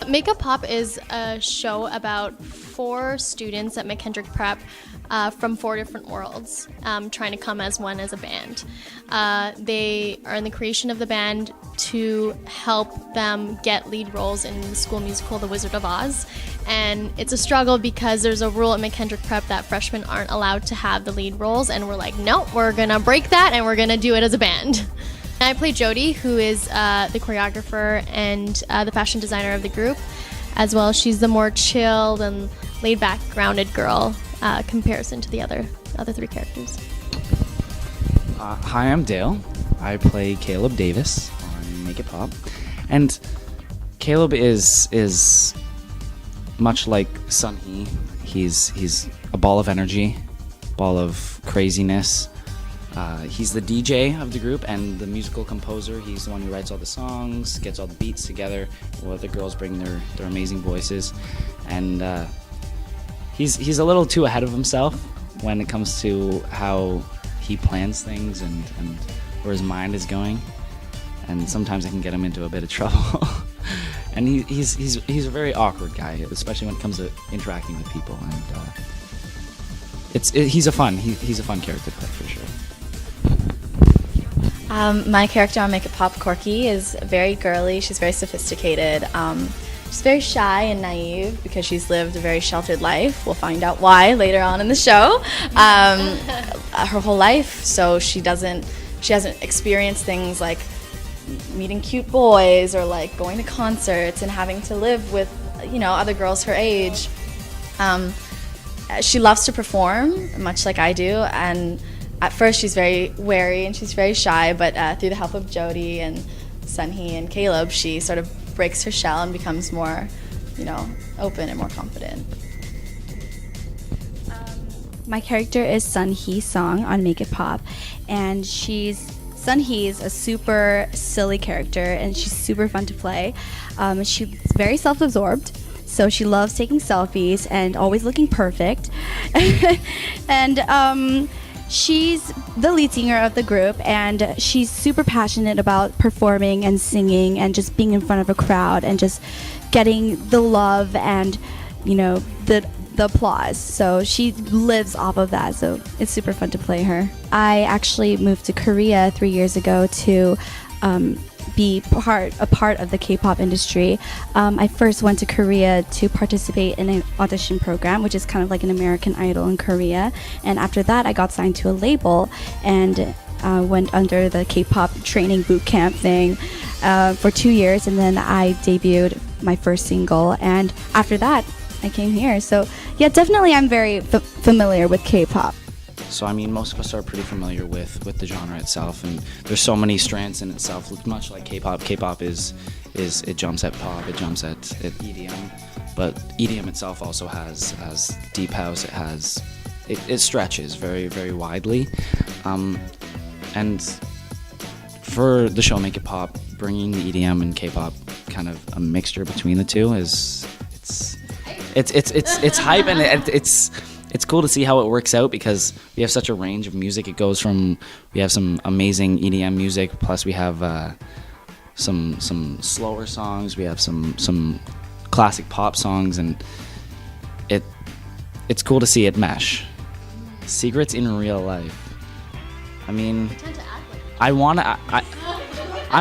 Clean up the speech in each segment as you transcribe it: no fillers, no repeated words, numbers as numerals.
Makeup Pop is a show about 4 students at McKendrick Prep from 4 different worlds trying to come as one as a band. They are in the creation of the band to help them get lead roles in the school musical The Wizard of Oz. And it's a struggle because there's a rule at McKendrick Prep that freshmen aren't allowed to have the lead roles, and we're like, no, we're gonna break that and we're gonna do it as a band. I play Jody, who is the choreographer and the fashion designer of the group, as well. She's the more chilled and laid-back, grounded girl comparison to the other 3 characters. Hi, I'm Dale. I play Caleb Davis on Make It Pop, and Caleb is much like Sunhee. He's a ball of energy, ball of craziness. He's the DJ of the group and the musical composer. He's the one who writes all the songs, gets all the beats together, while the girls bring their amazing voices. And he's a little too ahead of himself when it comes to how he plans things and where his mind is going. And sometimes it can get him into a bit of trouble. And he's a very awkward guy, especially when it comes to interacting with people. And he's a fun character to play for sure. My character on Make It Pop, Corky, is very girly. She's very sophisticated. She's very shy and naive because she's lived a very sheltered life. We'll find out why later on in the show. Her whole life, so she hasn't experienced things like meeting cute boys or like going to concerts and having to live with, other girls her age. She loves to perform, much like I do, and at first she's very wary and she's very shy, but through the help of Jody and Sunhee and Caleb, she sort of breaks her shell and becomes more, open and more confident. My character is Sunhee Song on Make It Pop, and Sunhee's a super silly character, and she's super fun to play. She's very self-absorbed, so she loves taking selfies and always looking perfect. And she's the lead singer of the group, and she's super passionate about performing and singing and just being in front of a crowd and just getting the love and, the applause. So she lives off of that, so it's super fun to play her. I actually moved to Korea 3 years ago to be a part of the K-pop industry. I first went to Korea to participate in an audition program, which is kind of like an American Idol in Korea. And after that, I got signed to a label and went under the K-pop training boot camp thing for 2 years. And then I debuted my first single. And after that, I came here. So yeah, definitely I'm very familiar with K-pop. So I mean, most of us are pretty familiar with the genre itself, and there's so many strands in itself. Much like K-pop, K-pop is it jumps at pop, it jumps at EDM, but EDM itself also has deep house. It stretches very, very widely, and for the show Make It Pop, bringing the EDM and K-pop kind of a mixture between the two it's hype, and it's cool to see how it works out because we have such a range of music. It goes from, we have some amazing EDM music, plus we have some slower songs, we have some classic pop songs, and it's cool to see it mesh. Secrets in real life. I mean, I wanna. By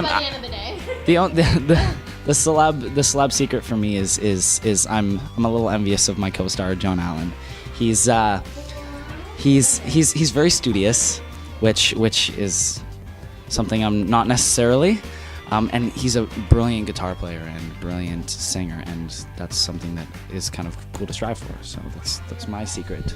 the end of the day. The celeb secret for me is I'm a little envious of my co-star John Allen. He's very studious, which is something I'm not necessarily, and he's a brilliant guitar player and brilliant singer, and that's something that is kind of cool to strive for. So that's my secret.